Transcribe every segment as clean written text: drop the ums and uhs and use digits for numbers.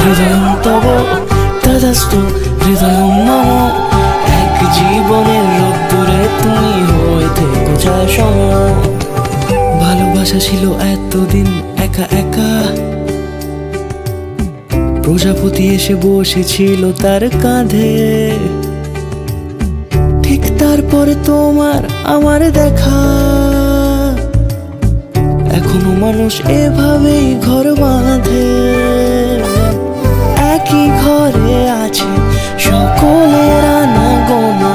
হৃদয়ং তব তদাস্তু হৃদয়ং মম। এক জীবনের রোদ্দুরে তুমি হয়ে থেকো ছায়াসম। ভালোবাসা ছিল এতদিন একা একা, প্রজাপতি এসে বসেছিল তার কাঁধে। ঠিক তারপরে তোমার আমার দেখা, এখনো মানুষ এভাবেই ঘর বাঁধে। একই ঘরে আছে সকলের আনাগোনা,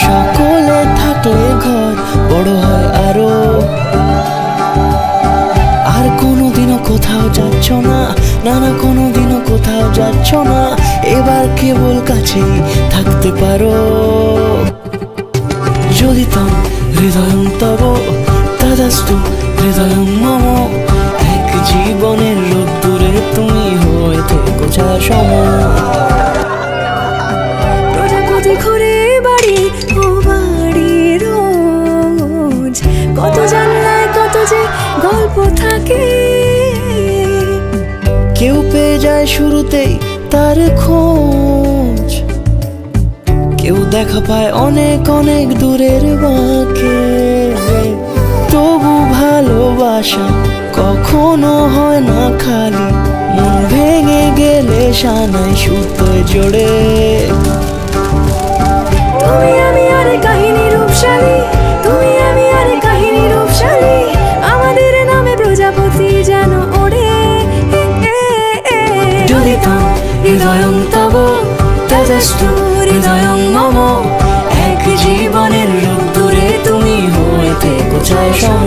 সকলে থাকলে ঘর বড় হয় আরো। আর কোনোদিনও কোথাও যাচ্ছ না, না না কোনোদিনও কোথাও যাচ্ছ না, এবার কেবল কাছেই থাকতে পারো। যদি তং হৃদয়ং তব তদাস্তু হৃদয়ং মম। এক জীবনের রোদ্দুরে তুমি হয়ে থেকো ছায়াসম। প্রজাপতি ঘুরে বাড়ি ও বাড়ি রোজ, কত জানলায় কত যে গল্প থাকে। কেউ পেয়ে যায় শুরুতেই তার খোঁজ, কেউ দেখা পায় অনেক অনেক দূরের বাঁকে। তবু ভালোবাসা কখনো হয় না খালি, মন ভেঙে গেলে সানাই সুতোয় জোড়ে। তুমি আমি আর কাহিনী রূপশালী, তুমি আমি আর কাহিনী রূপশালী, আমাদের নামে প্রজাপতি যেন ওড়ে। যদি তং হৃদয়ং তব তদাস্তু হৃদয়ং মম। এক জীবনের রোদ্দুরে তুমি হয়ে থেকো ছায়াসম।